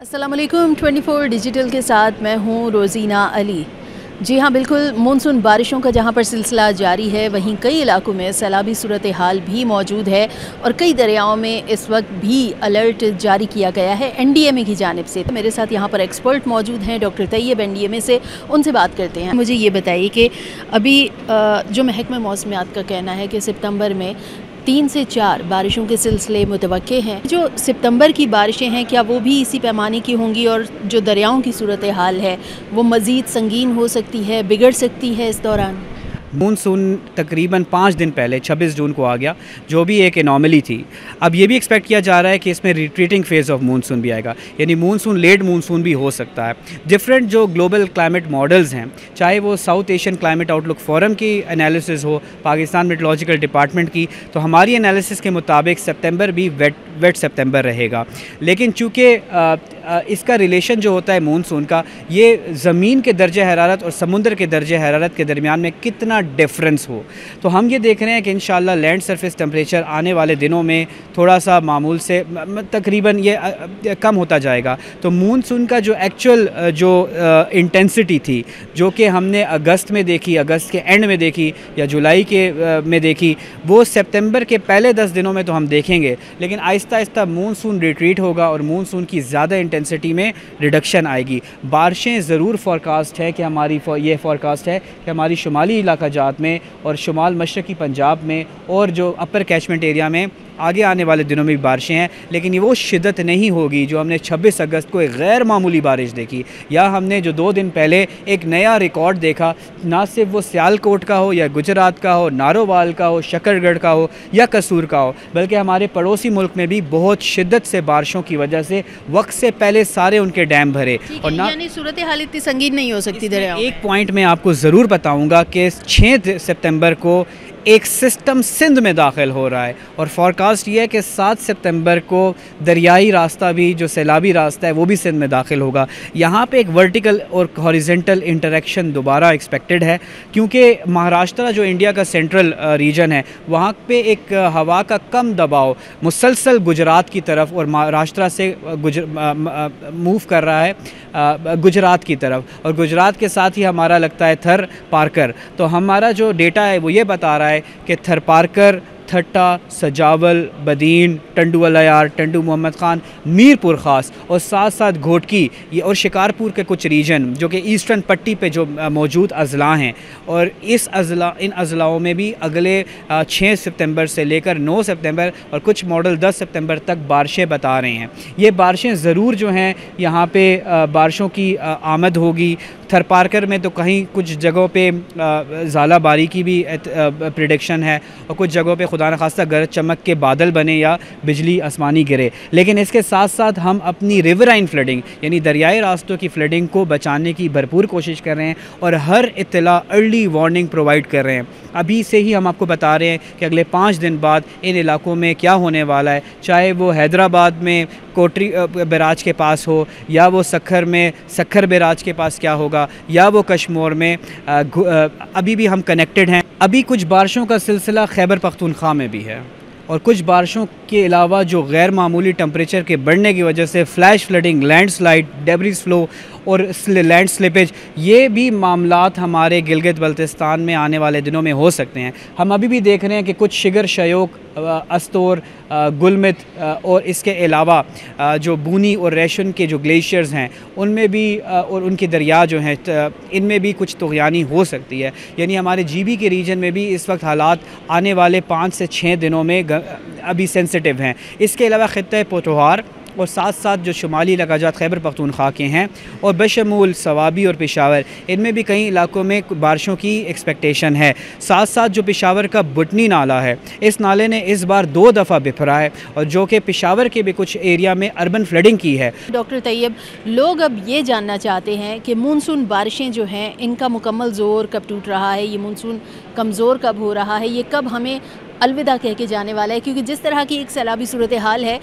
अस्सलाम वालेकुम 24 डिजिटल के साथ मैं हूँ रोज़ीना अली। जी हाँ, बिल्कुल मानसून बारिशों का जहाँ पर सिलसिला जारी है, वहीं कई इलाकों में सैलाबी सूरत हाल भी मौजूद है और कई दरियाओं में इस वक्त भी अलर्ट जारी किया गया है एनडीएमए की जानिब से। तो मेरे साथ यहाँ पर एक्सपर्ट मौजूद हैं, डॉक्टर तैयब एनडीएमए से, उनसे बात करते हैं। मुझे ये बताइए कि अभी जो महकमा मौसमियात का कहना है कि सितंबर में 3 से 4 बारिशों के सिलसिले मुतवक्के हैं। जो सितंबर की बारिशें हैं, क्या वो भी इसी पैमाने की होंगी और जो दरियाओं की सूरत हाल है वो मज़ीद संगीन हो सकती है, बिगड़ सकती है इस दौरान? मानसून तकरीबन 5 दिन पहले 26 जून को आ गया, जो भी एक एनॉमली थी। अब ये भी एक्सपेक्ट किया जा रहा है कि इसमें रिट्रीटिंग फेज़ ऑफ मानसून भी आएगा, यानी मानसून लेट मानसून भी हो सकता है। डिफरेंट जो ग्लोबल क्लाइमेट मॉडल्स हैं, चाहे वो south Asian climate outlook forum की एनालिसिस हो, पाकिस्तान मेट्रोलॉजिकल डिपार्टमेंट की, तो हमारी एनालिसिस के मुताबिक सितंबर भी वेट सितंबर रहेगा। लेकिन चूँकि इसका रिलेशन जो होता है मानसून का, ये ज़मीन के दर्जे हरारत और समुंदर के दर्जे हरारत के दरमियान में कितना डिफरेंस हो, तो हम ये देख रहे हैं कि इंशाल्लाह लैंड सरफेस टेम्परेचर आने वाले दिनों में थोड़ा सा मामूल से तकरीबन ये कम होता जाएगा। तो मानसून का जो एक्चुअल जो इंटेंसिटी थी, जो कि हमने अगस्त में देखी, अगस्त के एंड में देखी या जुलाई के में देखी, वो सितंबर के पहले 10 दिनों में तो हम देखेंगे। लेकिन आहिस्ता आहिस्ता मानसून रिट्रीट होगा और मानसून की ज़्यादा इंटेंसिटी में रिडक्शन आएगी। बारिशें ज़रूर फोरकास्ट है कि ये फोरकास्ट है कि हमारी शुमाली इलाका जात में और शुमाल मशरक़ी पंजाब में और जो अपर कैचमेंट एरिया में आगे आने वाले दिनों में भी बारिशें हैं, लेकिन ये वो शिद्दत नहीं होगी जो हमने 26 अगस्त को एक गैर मामूली बारिश देखी, या हमने जो 2 दिन पहले एक नया रिकॉर्ड देखा, ना सिर्फ वो सियालकोट का हो या गुजरात का हो, नारोवाल का हो, शकरगढ़ का हो या कसूर का हो, बल्कि हमारे पड़ोसी मुल्क में भी बहुत शिद्दत से बारिशों की वजह से वक्त से पहले सारे उनके डैम भरे। और ना सूरत हाल इतनी संगीन नहीं हो सकती। एक पॉइंट मैं आपको ज़रूर बताऊँगा कि 6 सितंबर को एक सिस्टम सिंध में दाखिल हो रहा है और फोरकास्ट ये है कि 7 सितंबर को दरियाई रास्ता भी, जो सैलाबी रास्ता है, वो भी सिंध में दाखिल होगा। यहाँ पे एक वर्टिकल और हॉरिजेंटल इंटरेक्शन दोबारा एक्सपेक्टेड है, क्योंकि महाराष्ट्र जो इंडिया का सेंट्रल रीजन है, वहाँ पे एक हवा का कम दबाव मुसलसल गुजरात की तरफ और महाराष्ट्र से मूव कर रहा है गुजरात की तरफ, और गुजरात के साथ ही हमारा लगता है थर पारकर। तो हमारा जो डेटा है वो ये बता रहा है कि थरपारकर, थट्टा, सजावल, बदीन, टंडू अलायार, टंडू मोहम्मद ख़ान, मीरपुर ख़ास और साथ साथ घोटकी ये और शिकारपुर के कुछ रीजन जो कि ईस्टर्न पट्टी पे जो मौजूद अज़ला हैं, और इन अज़लाओं में भी अगले 6 सितंबर से लेकर 9 सितंबर और कुछ मॉडल 10 सितंबर तक बारिशें बता रहे हैं। ये बारिशें ज़रूर जो हैं यहाँ पे बारिशों की आमद होगी। थरपारकर में तो कहीं कुछ जगहों पे ज़ाला बारी की भी प्रेडिक्शन है और कुछ जगहों पे खुदा न खास्ता गरज चमक के बादल बने या बिजली आसमानी गिरे। लेकिन इसके साथ साथ हम अपनी रिवराइन फ्लडिंग यानी दरियाई रास्तों की फ्लडिंग को बचाने की भरपूर कोशिश कर रहे हैं और हर इत्तला अर्ली वार्निंग प्रोवाइड कर रहे हैं। अभी से ही हम आपको बता रहे हैं कि अगले 5 दिन बाद इन इलाकों में क्या होने वाला है, चाहे वो हैदराबाद में कोटरी बैराज के पास हो, या वो सखर बैराज के पास क्या होगा, या वो कश्मीर में अभी भी हम कनेक्टेड हैं। अभी कुछ बारिशों का सिलसिला खैबर पख्तूनख्वा में भी है, और कुछ बारिशों के अलावा जो गैर मामूली टेम्परेचर के बढ़ने की वजह से flash flooding, landslide, debris flow और लैंड स्लिपेज, ये भी मामलात हमारे गिलगित बल्तिस्तान में आने वाले दिनों में हो सकते हैं। हम अभी भी देख रहे हैं कि कुछ शिगर, शयोक, अस्तोर, गुलमित और इसके अलावा जो बूनी और रेशन के जो ग्लेशियर्स हैं उनमें भी और उनके दरिया जो हैं इनमें भी कुछ तुग़यानी हो सकती है। यानी हमारे जीबी के रीजन में भी इस वक्त हालात आने वाले 5 से 6 दिनों में अभी सेंसिटिव हैं। इसके अलावा ख़ित्ते पोठोहार और साथ साथ जो शुमाली इलाकाजात खैबर पख्तूनख्वा के हैं और बशमूल सवाबी और पेशावर, इनमें भी कई इलाकों में बारिशों की एक्सपेक्टेशन है। साथ साथ जो पेशावर का बुटनी नाला है, इस नाले ने इस बार 2 दफ़ा बिफरा है और जो कि पेशावर के भी कुछ एरिया में अर्बन फ्लडिंग की है। डॉक्टर तैयब, लोग अब ये जानना चाहते हैं कि मानसून बारिशें जो हैं इनका मुकम्मल ज़ोर कब टूट रहा है, ये मानसून कमज़ोर कब हो रहा है, ये कब हमें अलविदा कह के जाने वाला है, क्योंकि जिस तरह की एक सैलाबी सूरत हाल है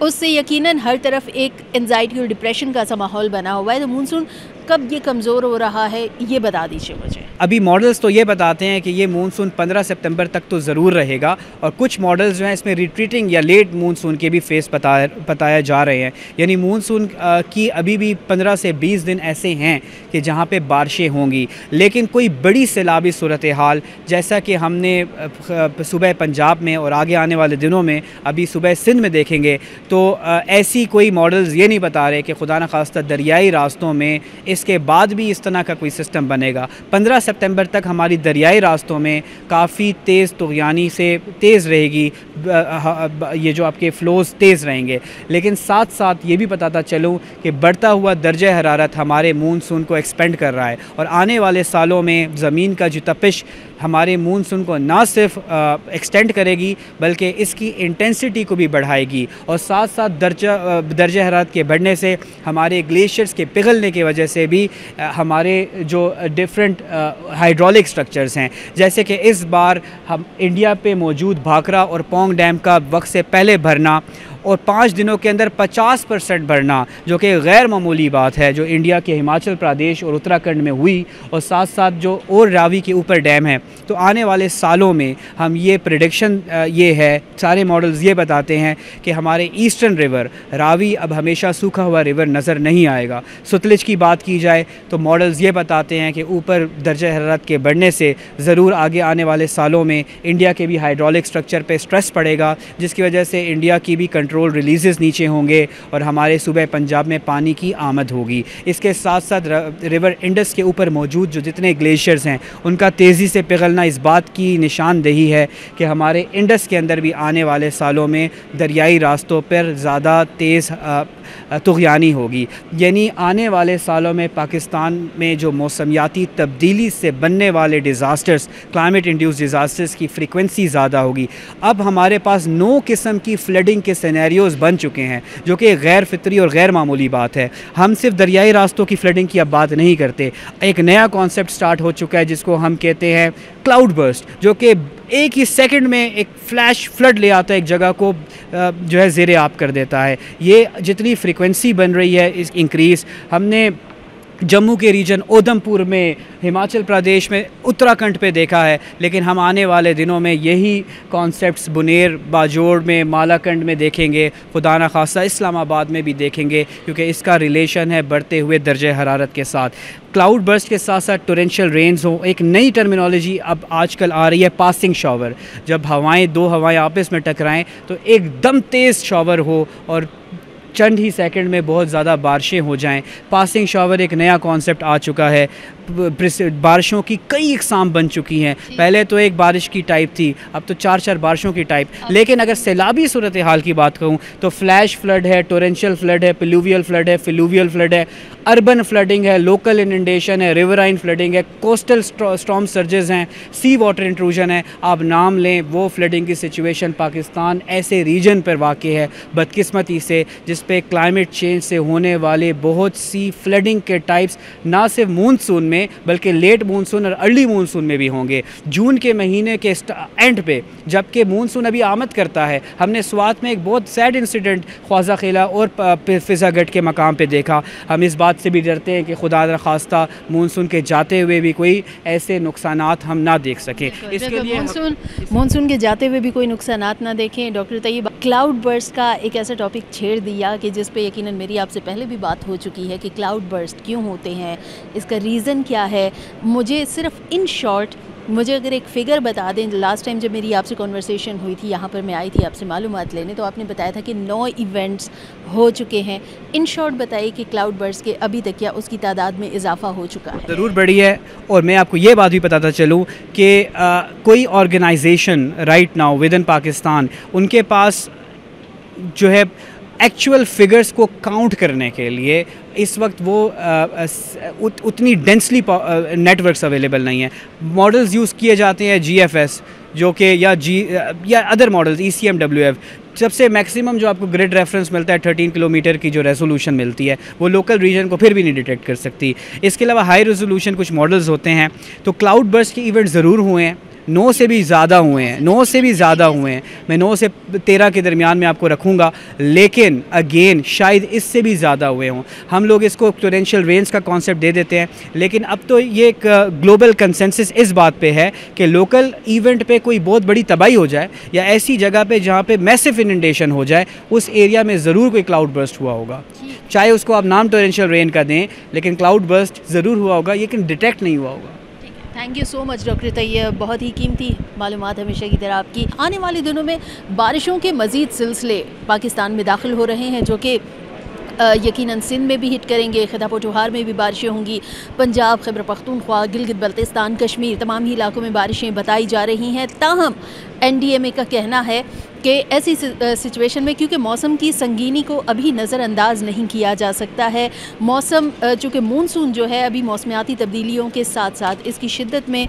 उससे यकीनन हर तरफ एक एंजाइटी और डिप्रेशन का सा माहौल बना हुआ है। तो मानसून कब ये कमज़ोर हो रहा है, ये बता दीजिए मुझे। अभी मॉडल्स तो ये बताते हैं कि ये मानसून 15 सितंबर तक तो ज़रूर रहेगा, और कुछ मॉडल्स जो हैं इसमें रिट्रीटिंग या लेट मानसून के भी फेस बताया जा रहे हैं। यानी मानसून की अभी भी 15 से 20 दिन ऐसे हैं कि जहाँ पे बारिशें होंगी, लेकिन कोई बड़ी सैलाबी सूरत हाल जैसा कि हमने सुबह पंजाब में और आगे आने वाले दिनों में अभी सुबह सिंध में देखेंगे, तो ऐसी कोई मॉडल्स ये नहीं बता रहे कि खुदा न खास्ता दरियाई रास्तों में इसके बाद भी इस तरह का कोई सिस्टम बनेगा। 15 सितंबर तक हमारी दरियाई रास्तों में काफ़ी तेज़ तुग़यानी से तेज़ रहेगी, ये जो आपके फ़्लोज़ तेज़ रहेंगे, लेकिन साथ साथ ये भी बताता चलूँ कि बढ़ता हुआ दर्जा हरारत हमारे मानसून को एक्सपेंड कर रहा है, और आने वाले सालों में ज़मीन का जो तपिश हमारे मानसून को ना सिर्फ एक्सटेंड करेगी बल्कि इसकी इंटेंसिटी को भी बढ़ाएगी, और साथ साथ दर्जा हरारत के बढ़ने से हमारे ग्लेशियर्स के पिघलने की वजह से भी हमारे जो डिफरेंट हाइड्रोलिक स्ट्रक्चर्स हैं, जैसे कि इस बार हम इंडिया पे मौजूद भाखड़ा और पोंग डैम का वक्त से पहले भरना और 5 दिनों के अंदर 50% भरना, जो कि गैर मामूली बात है, जो इंडिया के हिमाचल प्रदेश और उत्तराखंड में हुई, और साथ साथ जो और रावी के ऊपर डैम है। तो आने वाले सालों में हम ये प्रेडिक्शन ये है, सारे मॉडल्स ये बताते हैं कि हमारे ईस्टर्न रिवर रावी अब हमेशा सूखा हुआ रिवर नज़र नहीं आएगा। सतलुज की बात की जाए तो मॉडल्स ये बताते हैं कि ऊपर दर्जा हरारत के बढ़ने से ज़रूर आगे आने वाले सालों में इंडिया के भी हाइड्रोलिक स्ट्रक्चर पे स्ट्रेस पड़ेगा, जिसकी वजह से इंडिया की भी कंट्रोल रिलीजेस नीचे होंगे और हमारे सूबे पंजाब में पानी की आमद होगी। इसके साथ साथ रिवर इंडस के ऊपर मौजूद जो जितने ग्लेशियर्स हैं उनका तेज़ी से पिघलना इस बात की निशानदेही है कि हमारे इंडस के अंदर भी आने वाले सालों में दरियाई रास्तों पर ज़्यादा तेज़ तुग़यानी होगी। यानी आने वाले सालों में पाकिस्तान में जो मौसमियाती तब्दीली से बनने वाले डिज़ास्टर्स, क्लाइमेट इंड्यूस डिज़ास्टर्स की फ्रीक्वेंसी ज़्यादा होगी। अब हमारे पास 9 किस्म की फ्लडिंग के सिनेरियोज़ बन चुके हैं, जो कि गैर फितरी और गैर मामूली बात है। हम सिर्फ दरियाई रास्तों की फ्लडिंग की अब बात नहीं करते, एक नया कॉन्सेप्ट स्टार्ट हो चुका है जिसको हम कहते हैं क्लाउड बर्स्ट, जो कि एक ही सेकंड में एक फ्लैश फ्लड ले आता है, एक जगह को जो है ज़ेरे आब कर देता है। ये जितनी फ्रीक्वेंसी बन रही है इस इंक्रीज़, हमने जम्मू के रीजन, उधमपुर में, हिमाचल प्रदेश में, उत्तराखंड पे देखा है, लेकिन हम आने वाले दिनों में यही कॉन्सेप्ट्स बुनेर, बाजोड़ में, मालाकंड में देखेंगे, खुदा न खास्ता इस्लामाबाद में भी देखेंगे, क्योंकि इसका रिलेशन है बढ़ते हुए दर्जे हरारत के साथ। क्लाउड बर्स्ट के साथ साथ टोरेंशियल रेन्स हो, एक नई टर्मिनोलॉजी अब आजकल आ रही है, पासिंग शॉवर। जब दो हवाएँ आपस में टकराएँ तो एकदम तेज़ शॉवर हो और चंद ही सेकंड में बहुत ज़्यादा बारिशें हो जाएं। पासिंग शॉवर एक नया कॉन्सेप्ट आ चुका है। बारिशों की कई इकसाम बन चुकी हैं। पहले तो एक बारिश की टाइप थी, अब तो 4 बारिशों की टाइप। लेकिन अगर सैलाबी सूरत हाल की बात कहूँ तो फ्लैश फ्लड है, टोरेंशियल फ्लड है, पिलुवियल फ्लड है, फिलुवियल फ्लड है, अर्बन फ्लडिंग है, लोकल इनंडेशन है, रिवराइन फ्लडिंग है, कोस्टल स्टॉर्म सर्जेस हैं, सी वाटर इंट्रूजन है। आप नाम लें, वो फ्लडिंग की सिचुएशन पाकिस्तान ऐसे रीजन पर वाक़ है बदकिस्मती से, जिस पे क्लाइमेट चेंज से होने वाले बहुत सी फ्लडिंग के टाइप्स ना सिर्फ मानसून में बल्कि लेट मानसून और अर्ली मानसून में भी होंगे। जून के महीने के एंड पे जबकि मानसून अभी आमद करता है, हमने स्वात में एक बहुत सैड इंसिडेंट ख्वाजा खेला और फिजागढ़ के मकाम पे देखा। हम इस बात से भी डरते हैं कि खुदा न खास्ता मानसून के जाते हुए भी कोई ऐसे नुकसानात हम ना देख सकें। इसके लिए मानसून के जाते हुए भी कोई नुकसानात ना देखें। डॉक्टर तैयब, क्लाउड बर्स्ट का एक ऐसा टॉपिक छेड़ दिया कि जिस पे यकीनन मेरी आपसे पहले भी बात हो चुकी है कि क्लाउड बर्स्ट क्यों होते हैं, इसका रीज़न क्या है। मुझे सिर्फ इन शॉर्ट मुझे अगर एक फ़िगर बता दें। लास्ट टाइम जब मेरी आपसे कॉन्वर्सेशन हुई थी, यहाँ पर मैं आई थी आपसे मालूमात लेने, तो आपने बताया था कि 9 इवेंट्स हो चुके हैं। इन शॉर्ट बताइए कि क्लाउड बर्स्ट के अभी तक क्या उसकी तादाद में इजाफा हो चुका है? ज़रूर बढ़ी है, और मैं आपको ये बात भी बताता चलूँ कि कोई organization right now with in Pakistan, उनके पास जो है एक्चुअल फिगर्स को काउंट करने के लिए इस वक्त वो उतनी डेंसली नेटवर्क्स अवेलेबल नहीं है। मॉडल्स यूज़ किए जाते हैं GFS, जो कि या अदर मॉडल्स ECMWF। सबसे मैक्सिमम जो आपको ग्रिड रेफरेंस मिलता है 13 किलोमीटर की जो रेजोल्यूशन मिलती है, वो लोकल रीजन को फिर भी नहीं डिटेक्ट कर सकती। इसके अलावा हाई रेजोल्यूशन कुछ मॉडल्स होते हैं। तो क्लाउड बर्स्ट के इवेंट ज़रूर हुए हैं, 9 से भी ज़्यादा हुए हैं, 9 से भी ज़्यादा हुए हैं। मैं 9 से 13 के दरमियान में आपको रखूँगा, लेकिन अगेन शायद इससे भी ज़्यादा हुए हों। हम लोग इसको एक्सपोनेंशियल रेंज का कॉन्सेप्ट दे देते हैं, लेकिन अब तो ये एक ग्लोबल कंसेंसस इस बात पे है कि लोकल इवेंट पे कोई बहुत बड़ी तबाही हो जाए या ऐसी जगह पे जहाँ पे मैसिव इनंडेशन हो जाए, उस एरिया में ज़रूर कोई क्लाउड बर्स्ट हुआ होगा। चाहे उसको आप नाम टॉरेंशियल रेन का दें, लेकिन क्लाउड बर्स्ट ज़रूर हुआ होगा, लेकिन डिटेक्ट नहीं हुआ होगा। Thank you so much doctor Tayyab, बहुत ही कीमती मालूमात हमेशा की तरह आपकी। आने वाले दिनों में बारिशों के मज़ीद सिलसिले पाकिस्तान में दाखिल हो रहे हैं, जो कि यकीनन सिंध में भी हिट करेंगे, खिता पठुहार में भी बारिशें होंगी, पंजाब, खैबर पख्तूनख्वा, गिलगित बल्तिस्तान, कश्मीर, तमाम ही इलाकों में बारिशें बताई जा रही हैं। ताहम NDMA का कहना है कि ऐसी सिचुएशन में, क्योंकि मौसम की संगीनी को अभी नज़रअंदाज नहीं किया जा सकता है, मौसम चूँकि मानसून जो है अभी मौसमियाती तब्दीलियों के साथ साथ इसकी शिद्दत में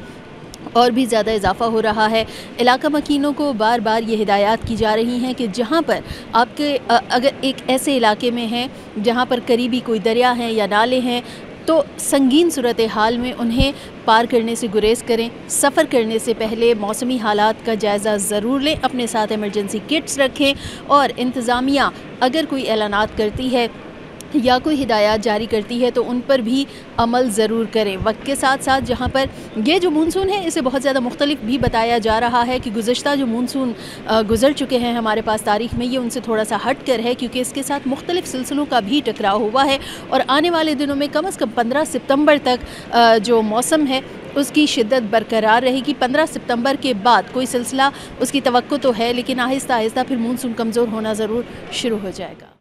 और भी ज़्यादा इजाफ़ा हो रहा है। इलाका मकीनों को बार बार ये हिदायत की जा रही हैं कि जहाँ पर आपके अगर एक ऐसे इलाके में हैं जहाँ पर करीबी कोई दरिया हैं या नाले हैं, तो संगीन सूरत हाल में उन्हें पार करने से गुरेज करें। सफ़र करने से पहले मौसमी हालात का जायज़ा ज़रूर लें, अपने साथ एमरजेंसी किट्स रखें, और इंतज़ामिया अगर कोई ऐलानात करती है या कोई हिदायत जारी करती है तो उन पर भी अमल ज़रूर करें। वक्त के साथ साथ जहाँ पर ये जो मानसून है इसे बहुत ज़्यादा मुख्तलिफ भी बताया जा रहा है कि गुज़श्ता जो मानसून गुज़र चुके हैं हमारे पास तारीख़ में, ये उनसे थोड़ा सा हट कर है, क्योंकि इसके साथ मुख्तलिफ सिलसिलों का भी टकराव हुआ है। और आने वाले दिनों में कम से कम 15 सितंबर तक जो मौसम है उसकी शिद्दत बरकरार रहेगी। 15 सितंबर के बाद कोई सिलसिला उसकी तवक्को तो है, लेकिन आहिस्ता आहिस्ता फिर मानसून कमज़ोर होना ज़रूर शुरू हो जाएगा।